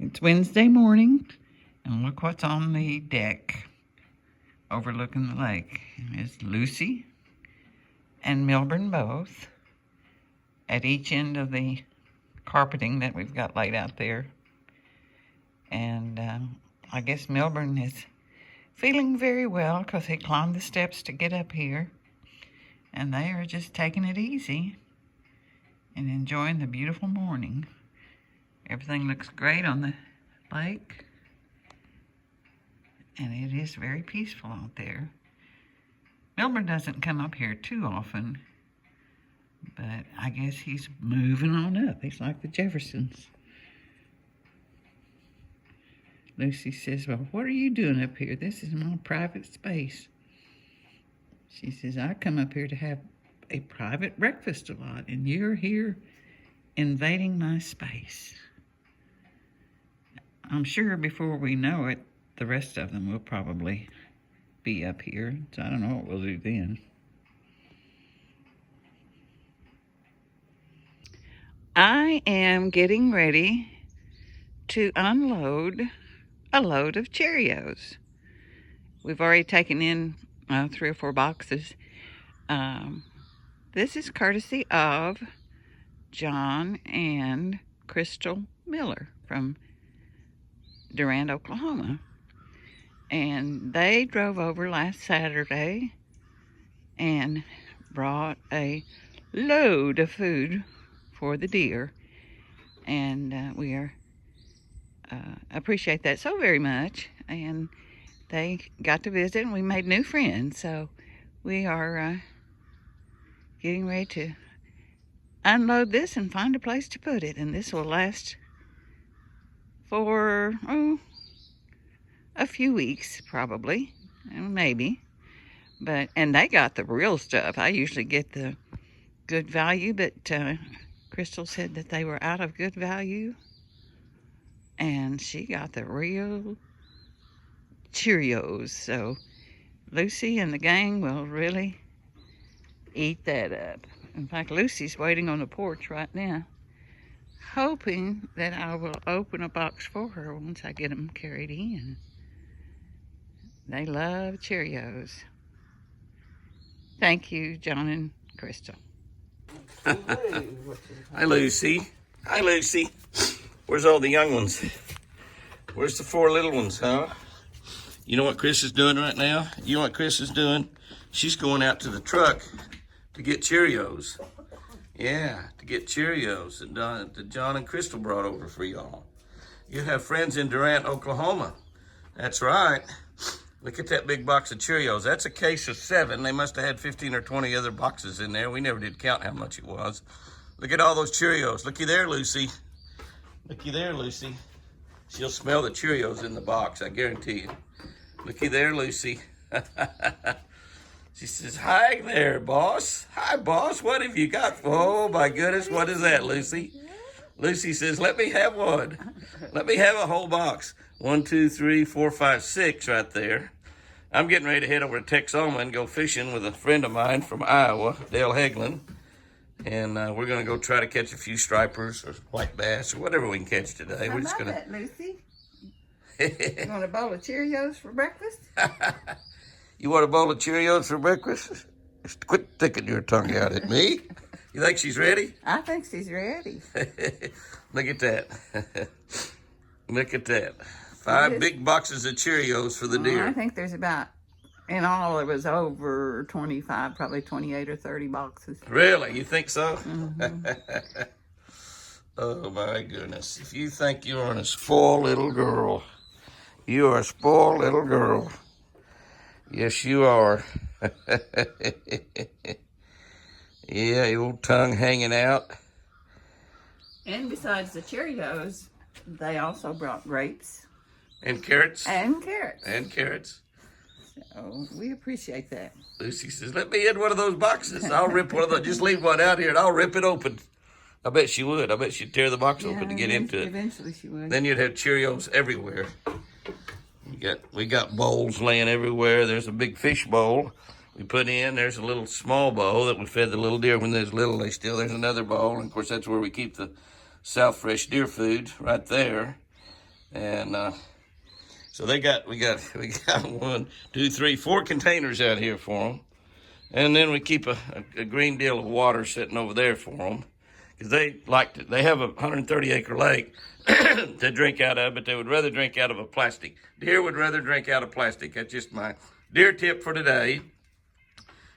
It's Wednesday morning, and look what's on the deck overlooking the lake. It's Lucy and Melbourne both at each end of the carpeting that we've got laid out there. And I guess Melbourne is feeling very well because he climbed the steps to get up here. And they are just taking it easy and enjoying the beautiful morning. Everything looks great on the lake. And it is very peaceful out there. Melbourne doesn't come up here too often, but I guess he's moving on up. He's like the Jeffersons. Lucy says, "Well, what are you doing up here? This is my private space." She says, "I come up here to have a private breakfast a lot, and you're here invading my space." I'm sure before we know it, the rest of them will probably be up here. So I don't know what we'll do then. I am getting ready to unload a load of Cheerios. We've already taken in 3 or 4 boxes. This is courtesy of John and Crystal Miller from Durant, Oklahoma. And they drove over last Saturday and brought a load of food for the deer. And we are appreciate that so very much. And they got to visit and we made new friends. So we are getting ready to unload this and find a place to put it. And this will last for a few weeks probably, maybe. And they got the real stuff. I usually get the good value, but Crystal said that they were out of good value, and she got the real Cheerios. So Lucy and the gang will really eat that up. In fact, Lucy's waiting on the porch right now, hoping that I will open a box for her once I get them carried in. They love Cheerios. Thank you, John and Crystal. Hi, Lucy. Hi, Lucy. Where's all the young ones? Where's the 4 little ones, huh? You know what Chris is doing right now? You know what Chris is doing? She's going out to the truck to get Cheerios. Yeah, to get Cheerios that John and Crystal brought over for y'all. You have friends in Durant, Oklahoma. That's right. Look at that big box of Cheerios. That's a case of 7. They must have had 15 or 20 other boxes in there. We never did count how much it was. Look at all those Cheerios. Looky there, Lucy. Looky there, Lucy. She'll smell the Cheerios in the box, I guarantee you. Looky there, Lucy. She says, "Hi there, boss. Hi, boss. What have you got?" Oh, my goodness. What is that, Lucy? Lucy says, "Let me have one. Let me have a whole box." 1, 2, 3, 4, 5, 6 right there. I'm getting ready to head over to Texoma and go fishing with a friend of mine from Iowa, Dale Hagelin. And we're going to go try to catch a few stripers or white bass or whatever we can catch today. We're just going to. Lucy. You want a bowl of Cheerios for breakfast? You want a bowl of Cheerios for breakfast? Quit sticking your tongue out at me. You think she's ready? I think she's ready. Look at that. Look at that. 5 big boxes of Cheerios for the deer. I think there's about, in all, it was over 25, probably 28 or 30 boxes. Really? You think so? Mm-hmm. Oh, my goodness. If you think you're a spoiled little girl, you are a spoiled little girl. Yes, you are. Yeah, your old tongue hanging out. And besides the Cheerios, they also brought grapes. And carrots. And carrots. And carrots. So we appreciate that. Lucy says, "Let me in one of those boxes. I'll rip one of those. Just leave one out here and I'll rip it open." I bet she would. I bet she'd tear the box open to get into it. Eventually she would. Then you'd have Cheerios everywhere. We got bowls laying everywhere. There's a big fish bowl we put in. There's a little small bowl that we fed the little deer when they was little. There's another bowl. And of course, that's where we keep the South Fresh deer food right there. And so we got 1, 2, 3, 4 containers out here for them. And then we keep a green deal of water sitting over there for them, because they have a 130-acre lake to drink out of, but they would rather drink out of a plastic. Deer would rather drink out of plastic. That's just my deer tip for today.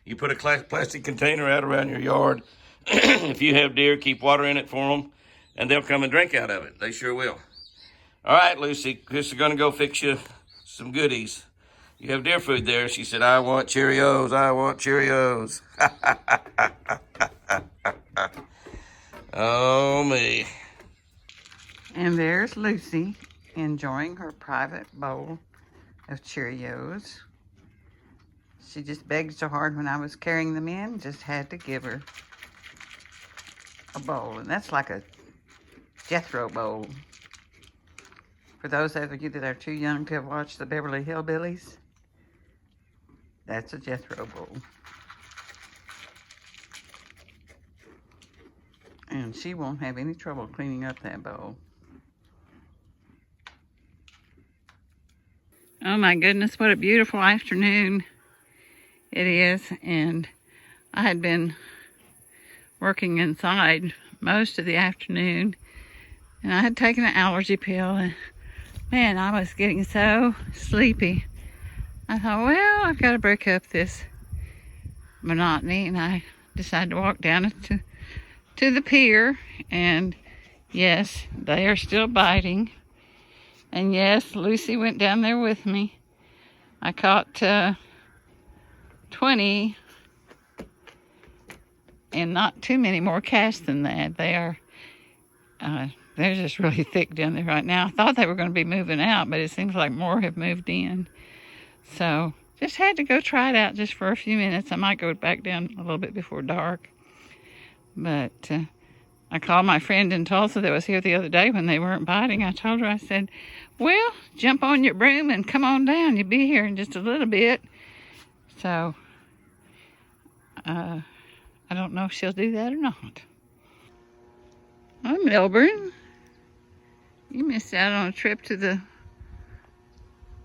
You put a plastic container out around your yard. If you have deer, keep water in it for them, and they'll come and drink out of it. They sure will. All right, Lucy, Chris is going to go fix you some goodies. You have deer food there. She said, I want Cheerios. I want Cheerios. Oh, me. And there's Lucy enjoying her private bowl of Cheerios. She just begged so hard when I was carrying them in, just had to give her a bowl. And that's like a Jethro bowl. For those of you that are too young to have watched the Beverly Hillbillies, that's a Jethro bowl. And she won't have any trouble cleaning up that bowl. Oh my goodness, what a beautiful afternoon it is. And I had been working inside most of the afternoon, and I had taken an allergy pill, and man, I was getting so sleepy. I thought, well, I've got to break up this monotony, and I decided to walk down to the pier, and yes, they are still biting. And yes, Lucy went down there with me. I caught 20, and not too many more casts than that. They're just really thick down there right now. I thought they were going to be moving out, but it seems like more have moved in. So just had to go try it out just for a few minutes. I might go back down a little bit before dark. But I called my friend in Tulsa that was here the other day when they weren't biting. I told her, I said, well, jump on your broom and come on down. You'll be here in just a little bit. So I don't know if she'll do that or not. Oh, Melbourne, you missed out on a trip to the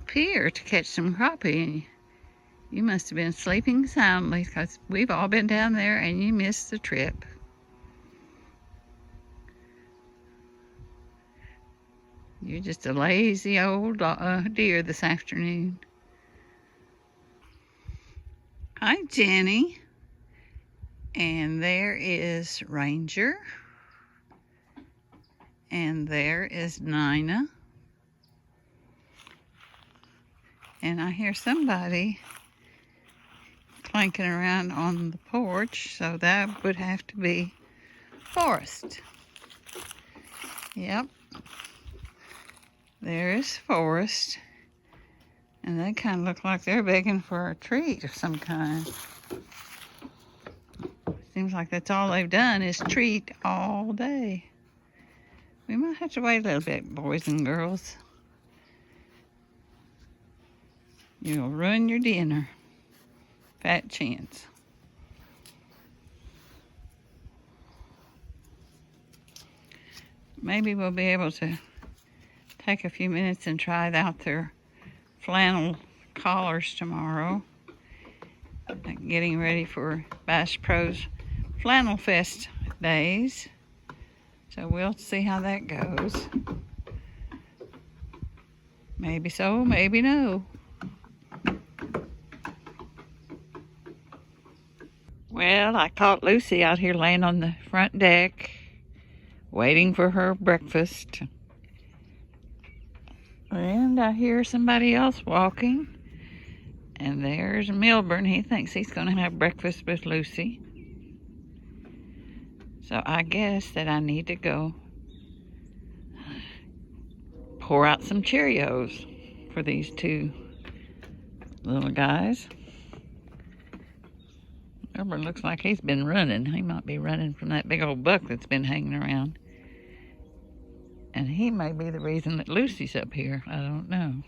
pier to catch some crappie. You must have been sleeping soundly, because we've all been down there and you missed the trip. You're just a lazy old deer this afternoon. Hi, Jenny. And there is Ranger. And there is Nina. And I hear somebody clanking around on the porch, so that would have to be Forrest. Yep. There is Forrest. And they kind of look like they're begging for a treat of some kind. Seems like that's all they've done is treat all day. We might have to wait a little bit, boys and girls. You'll ruin your dinner. Fat chance. Maybe we'll be able to take a few minutes and try out their flannel collars tomorrow. Getting ready for Bass Pro's Flannel Fest days. So we'll see how that goes. Maybe so, maybe no. Well, I caught Lucy out here laying on the front deck, waiting for her breakfast. And I hear somebody else walking. And there's Melbourne. He thinks he's going to have breakfast with Lucy. So I guess that I need to go pour out some Cheerios for these two little guys. Melbourne looks like he's been running. He might be running from that big old buck that's been hanging around. And he may be the reason that Lucy's up here. I don't know.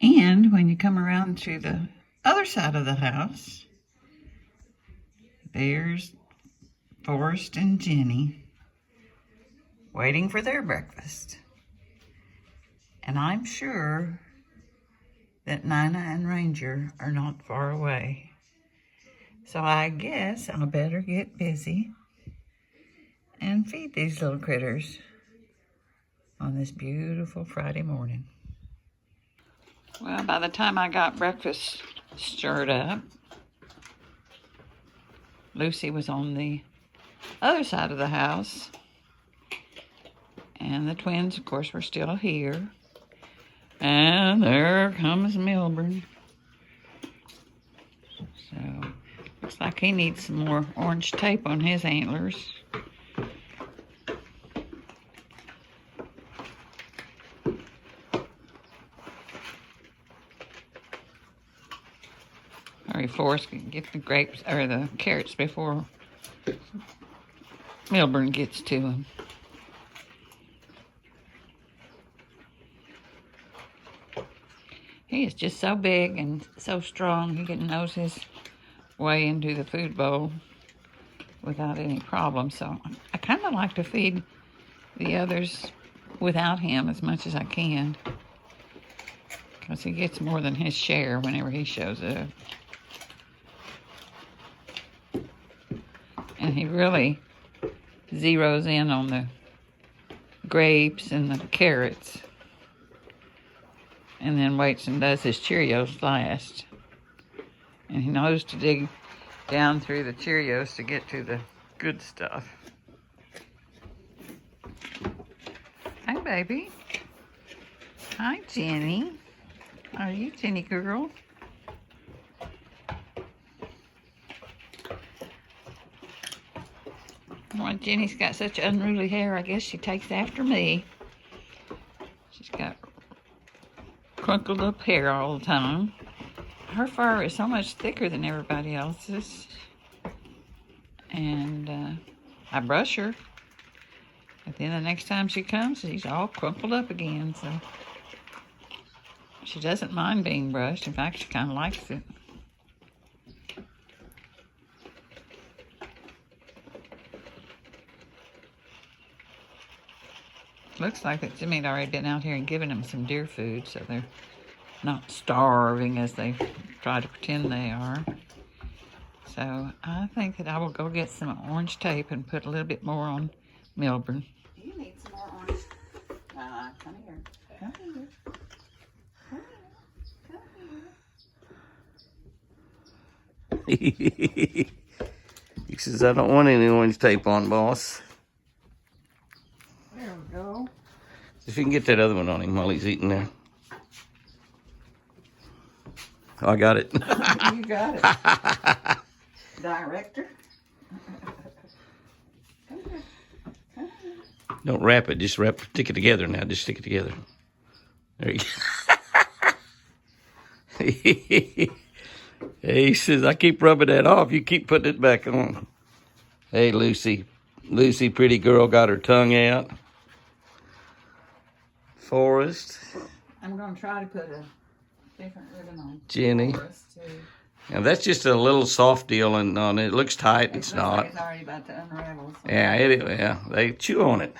And when you come around to the other side of the house, there's Forrest and Jenny waiting for their breakfast. And I'm sure that Nina and Ranger are not far away. So I guess I better get busy and feed these little critters on this beautiful Friday morning. Well, by the time I got breakfast stirred up, Lucy was on the other side of the house. And the twins, of course, were still here. And there comes Melbourne. So, looks like he needs some more orange tape on his antlers. Hurry, Forrest, get the grapes or the carrots before Melbourne gets to them. He is just so big and so strong, he can nose his way into the food bowl without any problem. So I kind of like to feed the others without him as much as I can, because he gets more than his share whenever he shows up. And he really zeroes in on the grapes and the carrots, and then waits and does his Cheerios last. And he knows to dig down through the Cheerios to get to the good stuff. Hi, baby. Hi, Jenny. Are you Jenny girl? Well, Jenny's got such unruly hair, I guess she takes after me. She's got crunkled up hair all the time. Her fur is so much thicker than everybody else's. And I brush her. But then the next time she comes, she's all crumpled up again. So she doesn't mind being brushed. In fact, she kind of likes it. Looks like that Jimmy had already been out here and given them some deer food, so they're not starving as they try to pretend they are. So I think that I will go get some orange tape and put a little bit more on Melbourne. You need some more orange. Come here. Come here. Come He says, I don't want any orange tape on, boss. There we go. If you can get that other one on him while he's eating there. Oh, I got it. You got it. Director. Come here. Come here. Don't wrap it. Just stick it together now. Just stick it together. There you go. He says, I keep rubbing that off. You keep putting it back on. Hey, Lucy. Lucy, pretty girl, got her tongue out. Forrest. I'm going to try to put a different ribbon on. Jenny. Forrest, too. Now, that's just a little soft deal and on it. It looks tight. It's not. Like it's already about to unravel. So. Yeah, they chew on it.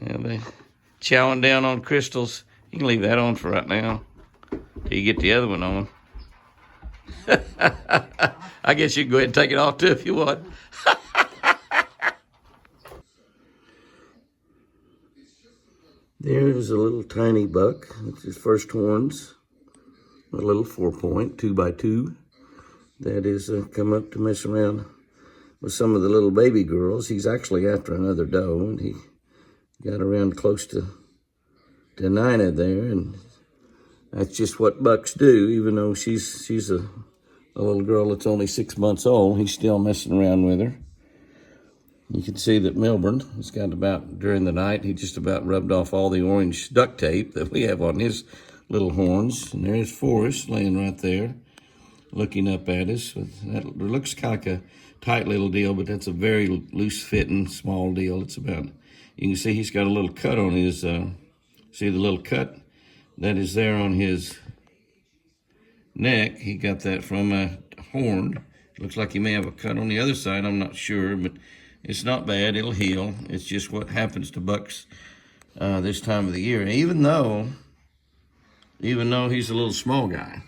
Yeah, they chowing down on crystals. You can leave that on for right now till you get the other one on. I guess you can go ahead and take it off too if you want. There's a little tiny buck. It's his first horns. A little 4-point, 2x2. That is come up to mess around with some of the little baby girls. He's actually after another doe, and he got around close to Nina there, and that's just what bucks do. Even though she's a little girl that's only 6 months old, he's still messing around with her. You can see that Melbourne has got about, during the night, he just about rubbed off all the orange duct tape that we have on his little horns. And there's Forrest laying right there, looking up at us. That looks kind of like a tight little deal, but that's a very loose-fitting, small deal. It's about, you can see he's got a little cut on his, see the little cut? That is there on his neck. He got that from a horn. Looks like he may have a cut on the other side. I'm not sure, but it's not bad. It'll heal. It's just what happens to bucks this time of the year. Even though he's a little small guy.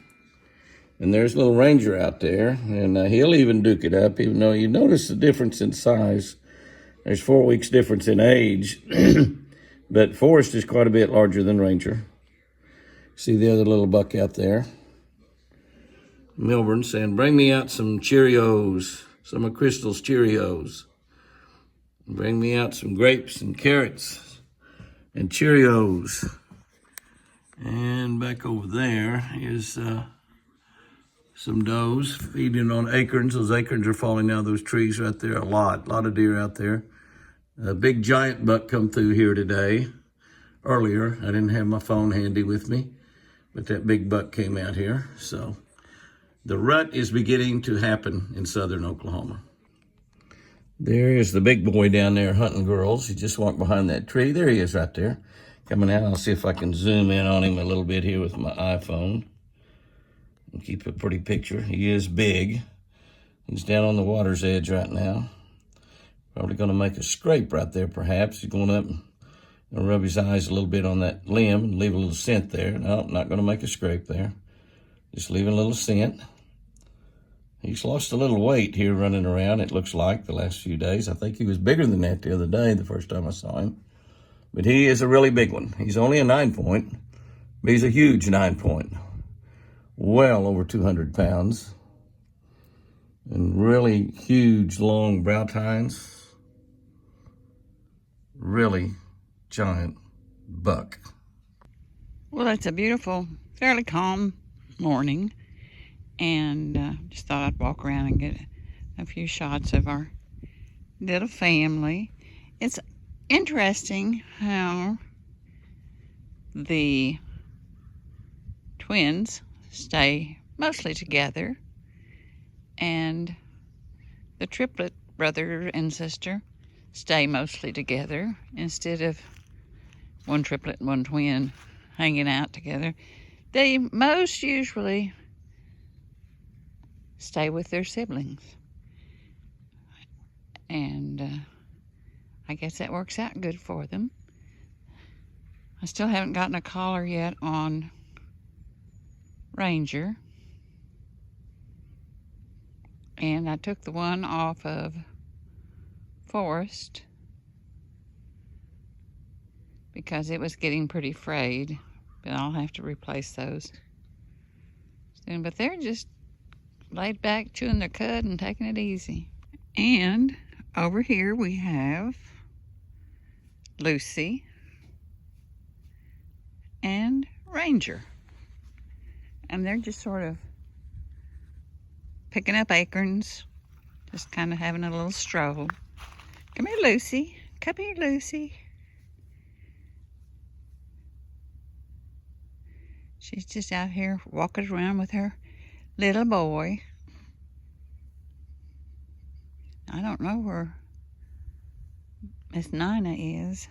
And there's little Ranger out there, and he'll even duke it up, even though you notice the difference in size. There's 4 weeks difference in age, but Forrest is quite a bit larger than Ranger. See the other little buck out there? Melbourne saying, bring me out some Cheerios, some of Crystal's Cheerios. Bring me out some grapes and carrots and Cheerios. And back over there is some does feeding on acorns. Those acorns are falling out of those trees right there. A lot of deer out there. A big giant buck come through here today. Earlier, I didn't have my phone handy with me, but that big buck came out here. So the rut is beginning to happen in southern Oklahoma. There is the big boy down there hunting girls. He just walked behind that tree. There he is right there, coming out. I'll see if I can zoom in on him a little bit here with my iPhone and keep a pretty picture. He is big. He's down on the water's edge right now. Probably going to make a scrape right there, perhaps. He's going up and rub his eyes a little bit on that limb and leave a little scent there. No, not going to make a scrape there. Just leaving a little scent. He's lost a little weight here running around, it looks like, the last few days. I think he was bigger than that the other day, the first time I saw him. But he is a really big one. He's only a 9-point, but he's a huge 9-point. Well over 200 pounds. And really huge, long brow tines. Really giant buck. Well, it's a beautiful, fairly calm morning. And just thought I'd walk around and get a few shots of our little family. It's interesting how the twins stay mostly together, and the triplet brother and sister stay mostly together instead of one triplet and one twin hanging out together. They most usually stay with their siblings, and I guess that works out good for them. I still haven't gotten a collar yet on Ranger, and I took the one off of Forrest because it was getting pretty frayed, but I'll have to replace those soon. But they're just laid back, chewing their cud and taking it easy. And over here we have Lucy and Ranger. And they're just sort of picking up acorns, just kind of having a little stroll. Come here, Lucy. Come here, Lucy. She's just out here walking around with her little boy. I don't know where Miss Nina is.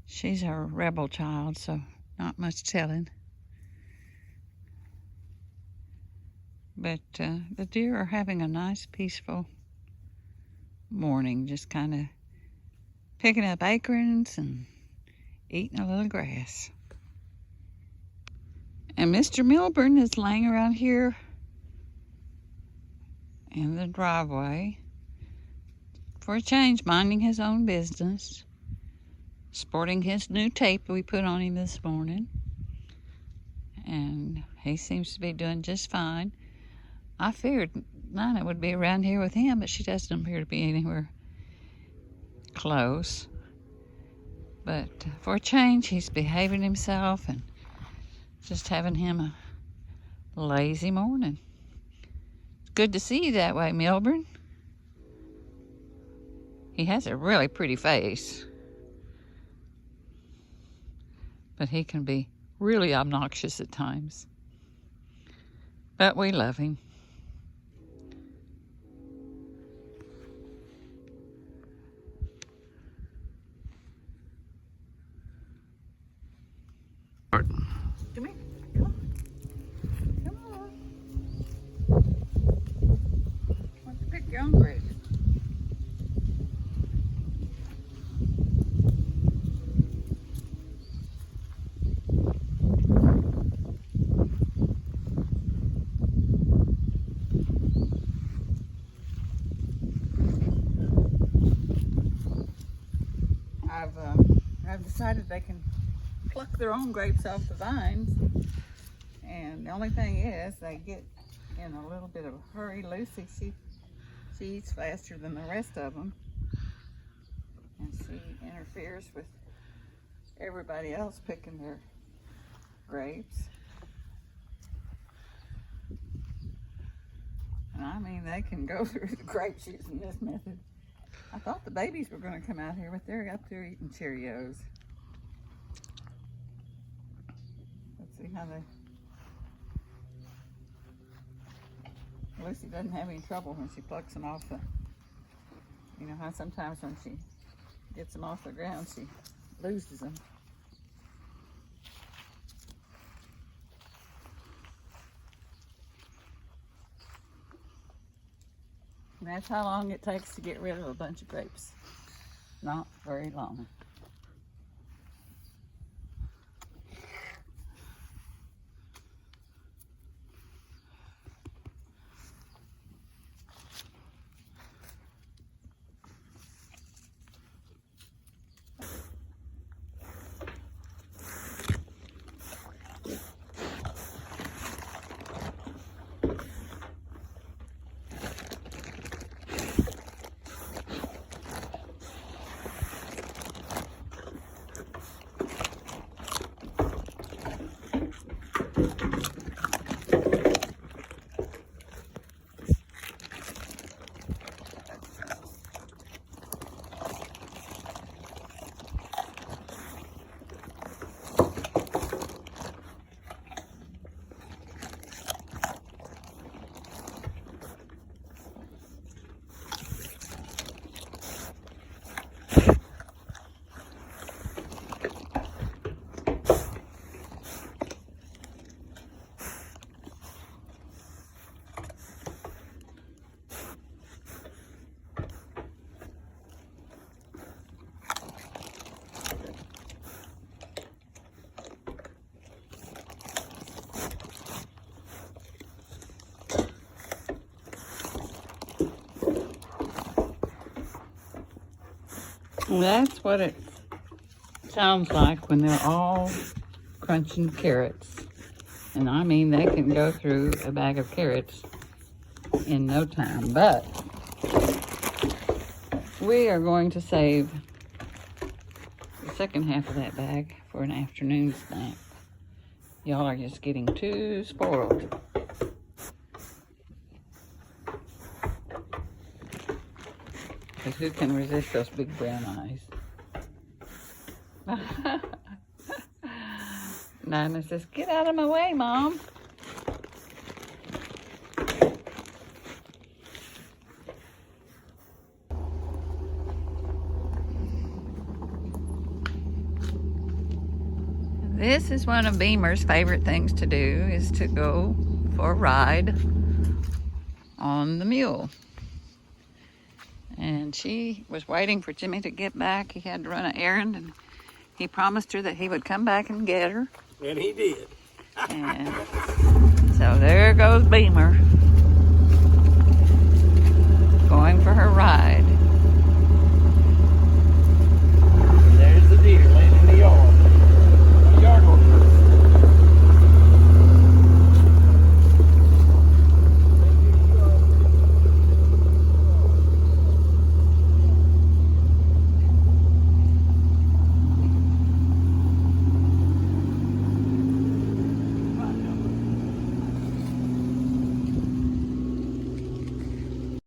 She's our rebel child, so not much telling. But the deer are having a nice, peaceful morning, just kind of picking up acorns and eating a little grass. And Mr. Melbourne is laying around here in the driveway for a change, minding his own business, sporting his new tape we put on him this morning. And he seems to be doing just fine. I feared Nina would be around here with him, but she doesn't appear to be anywhere close. But for a change, he's behaving himself and just having him a lazy morning. It's good to see you that way, Melbourne. He has a really pretty face, but he can be really obnoxious at times. But we love him. Come here. Come on. Come on. I've decided they can pluck their own grapes off the vines, and the only thing is they get in a little bit of a hurry. Lucy, she eats faster than the rest of them, and she interferes with everybody else picking their grapes. And I mean, they can go through the grapes using this method. I thought the babies were going to come out here, but they're up there eating Cheerios. Let's see how they... Lucy doesn't have any trouble when she plucks them off the... You know how sometimes when she gets them off the ground, she loses them. And that's how long it takes to get rid of a bunch of grapes. Not very long. That's what it sounds like when they're all crunching carrots. And I mean, they can go through a bag of carrots in no time. But we are going to save the second half of that bag for an afternoon snack. Y'all are just getting too spoiled. Because who can resist those big brown eyes? Nana says, "Get out of my way, Mom." This is one of Beemer's favorite things to do, is to go for a ride on the mule. And she was waiting for Jimmy to get back. He had to run an errand, and he promised her that he would come back and get her. And he did. And so there goes Beemer, going for